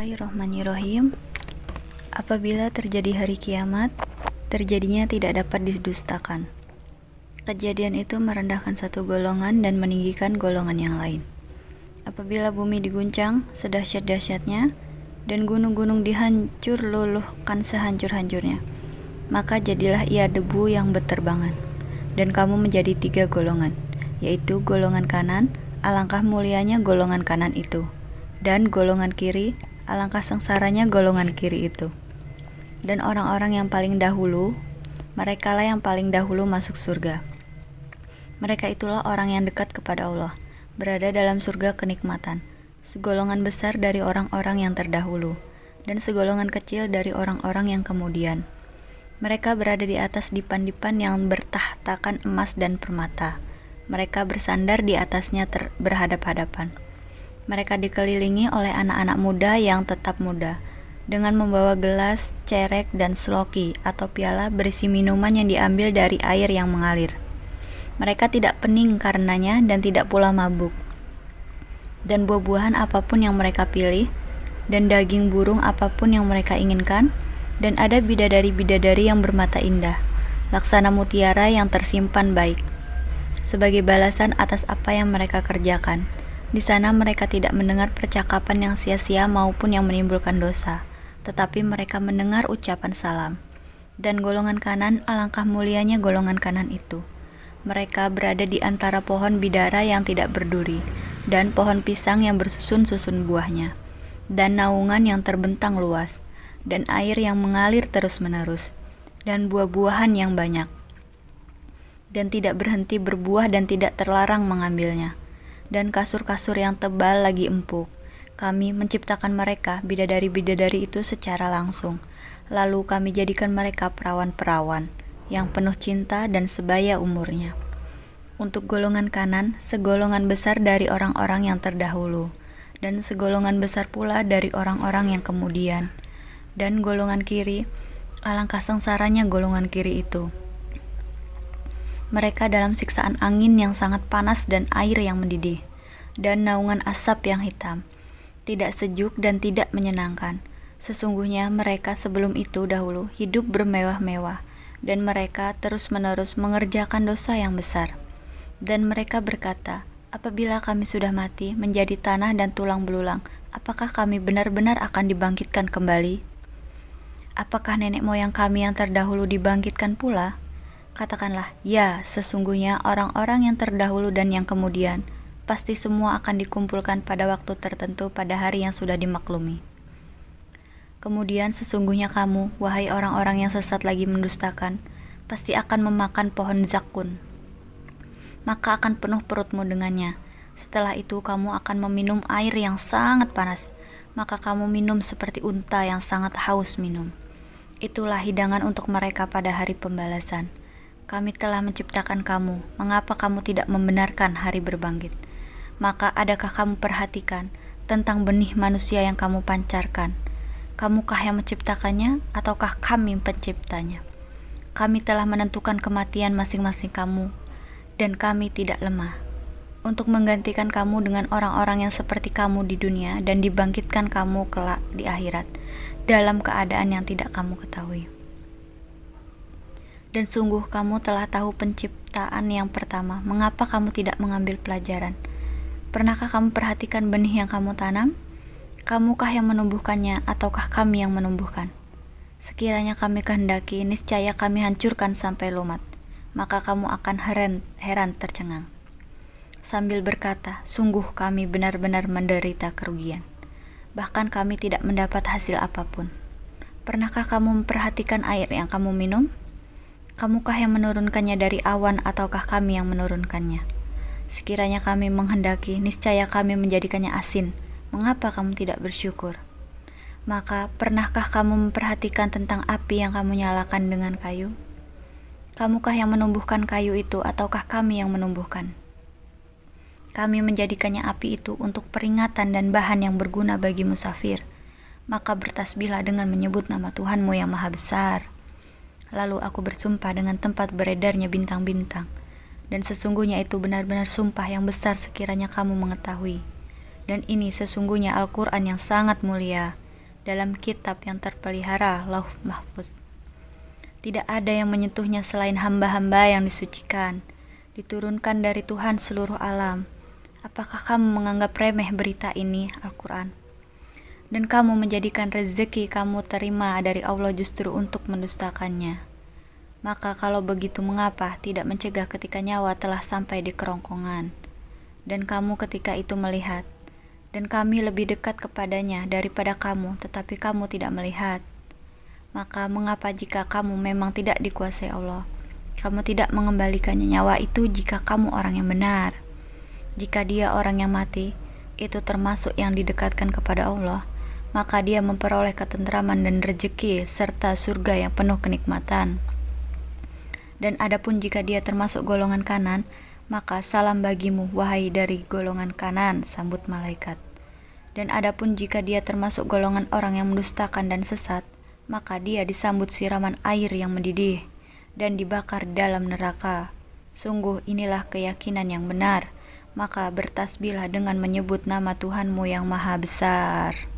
Bismillahirrahmanirrahim. Apabila terjadi hari kiamat, terjadinya tidak dapat didustakan. Kejadian itu merendahkan satu golongan dan meninggikan golongan yang lain. Apabila bumi diguncang sedahsyat-dahsyatnya dan gunung-gunung dihancur luluhkan sehancur-hancurnya, maka jadilah ia debu yang berterbangan. Dan kamu menjadi 3 golongan, yaitu golongan kanan, alangkah mulianya golongan kanan itu, dan golongan kiri, alangkah sengsaranya golongan kiri itu. Dan orang-orang yang paling dahulu, merekalah yang paling dahulu masuk surga. Mereka itulah orang yang dekat kepada Allah, berada dalam surga kenikmatan, segolongan besar dari orang-orang yang terdahulu, dan segolongan kecil dari orang-orang yang kemudian. Mereka berada di atas dipan-dipan yang bertahtakan emas dan permata. Mereka bersandar di atasnya berhadap-hadapan. Mereka dikelilingi oleh anak-anak muda yang tetap muda, dengan membawa gelas, cerek, dan sloki atau piala berisi minuman yang diambil dari air yang mengalir. Mereka tidak pening karenanya dan tidak pula mabuk. Dan buah-buahan apapun yang mereka pilih, dan daging burung apapun yang mereka inginkan, dan ada bidadari-bidadari yang bermata indah, laksana mutiara yang tersimpan baik, sebagai balasan atas apa yang mereka kerjakan. Di sana mereka tidak mendengar percakapan yang sia-sia maupun yang menimbulkan dosa, tetapi mereka mendengar ucapan salam. Dan golongan kanan, alangkah mulianya golongan kanan itu. Mereka berada di antara pohon bidara yang tidak berduri, dan pohon pisang yang bersusun-susun buahnya, dan naungan yang terbentang luas, dan air yang mengalir terus-menerus, dan buah-buahan yang banyak, dan tidak berhenti berbuah dan tidak terlarang mengambilnya. Dan kasur-kasur yang tebal lagi empuk. Kami menciptakan mereka, bidadari-bidadari itu secara langsung. Lalu kami jadikan mereka perawan-perawan yang penuh cinta dan sebaya umurnya. Untuk golongan kanan, segolongan besar dari orang-orang yang terdahulu, dan segolongan besar pula dari orang-orang yang kemudian. Dan golongan kiri, alangkah sengsaranya golongan kiri itu. Mereka dalam siksaan angin yang sangat panas dan air yang mendidih, dan naungan asap yang hitam, tidak sejuk dan tidak menyenangkan. Sesungguhnya mereka sebelum itu dahulu hidup bermewah-mewah, dan mereka terus-menerus mengerjakan dosa yang besar. Dan mereka berkata, apabila kami sudah mati menjadi tanah dan tulang belulang, apakah kami benar-benar akan dibangkitkan kembali? Apakah nenek moyang kami yang terdahulu dibangkitkan pula? Katakanlah, ya, sesungguhnya orang-orang yang terdahulu dan yang kemudian, pasti semua akan dikumpulkan pada waktu tertentu pada hari yang sudah dimaklumi. Kemudian sesungguhnya kamu, wahai orang-orang yang sesat lagi mendustakan, pasti akan memakan pohon zakun. Maka akan penuh perutmu dengannya. Setelah itu kamu akan meminum air yang sangat panas, maka kamu minum seperti unta yang sangat haus minum. Itulah hidangan untuk mereka pada hari pembalasan. Kami telah menciptakan kamu, mengapa kamu tidak membenarkan hari berbangkit? Maka adakah kamu perhatikan tentang benih manusia yang kamu pancarkan? Kamukah yang menciptakannya, ataukah kami penciptanya? Kami telah menentukan kematian masing-masing kamu, dan kami tidak lemah, untuk menggantikan kamu dengan orang-orang yang seperti kamu di dunia, dan dibangkitkan kamu kelak di akhirat, dalam keadaan yang tidak kamu ketahui. Dan sungguh kamu telah tahu penciptaan yang pertama, mengapa kamu tidak mengambil pelajaran? Pernahkah kamu perhatikan benih yang kamu tanam? Kamukah yang menumbuhkannya, ataukah kami yang menumbuhkan? Sekiranya kami kehendaki, niscaya kami hancurkan sampai lumat, maka kamu akan heran tercengang, sambil berkata, sungguh kami benar-benar menderita kerugian. Bahkan kami tidak mendapat hasil apapun. Pernahkah kamu memperhatikan air yang kamu minum? Kamukah yang menurunkannya dari awan, ataukah kami yang menurunkannya? Sekiranya kami menghendaki, niscaya kami menjadikannya asin. Mengapa kamu tidak bersyukur? Maka, pernahkah kamu memperhatikan tentang api yang kamu nyalakan dengan kayu? Kamukah yang menumbuhkan kayu itu, ataukah kami yang menumbuhkan? Kami menjadikannya api itu untuk peringatan dan bahan yang berguna bagi musafir. Maka bertasbihlah dengan menyebut nama Tuhanmu yang maha besar. Lalu aku bersumpah dengan tempat beredarnya bintang-bintang, dan sesungguhnya itu benar-benar sumpah yang besar sekiranya kamu mengetahui. Dan ini sesungguhnya Al-Quran yang sangat mulia, dalam kitab yang terpelihara Lauh Mahfuz. Tidak ada yang menyentuhnya selain hamba-hamba yang disucikan, diturunkan dari Tuhan seluruh alam. Apakah kamu menganggap remeh berita ini, Al-Quran? Dan kamu menjadikan rezeki kamu terima dari Allah justru untuk mendustakannya. Maka kalau begitu mengapa tidak mencegah ketika nyawa telah sampai di kerongkongan, dan kamu ketika itu melihat, dan kami lebih dekat kepadanya daripada kamu, tetapi kamu tidak melihat. Maka mengapa jika kamu memang tidak dikuasai Allah, kamu tidak mengembalikannya nyawa itu jika kamu orang yang benar? Jika dia orang yang mati, itu termasuk yang didekatkan kepada Allah, maka dia memperoleh ketentraman dan rezeki serta surga yang penuh kenikmatan. Dan adapun jika dia termasuk golongan kanan, maka salam bagimu, wahai dari golongan kanan, sambut malaikat. Dan adapun jika dia termasuk golongan orang yang mendustakan dan sesat, maka dia disambut siraman air yang mendidih dan dibakar dalam neraka. Sungguh inilah keyakinan yang benar, maka bertasbihlah dengan menyebut nama Tuhanmu yang maha besar.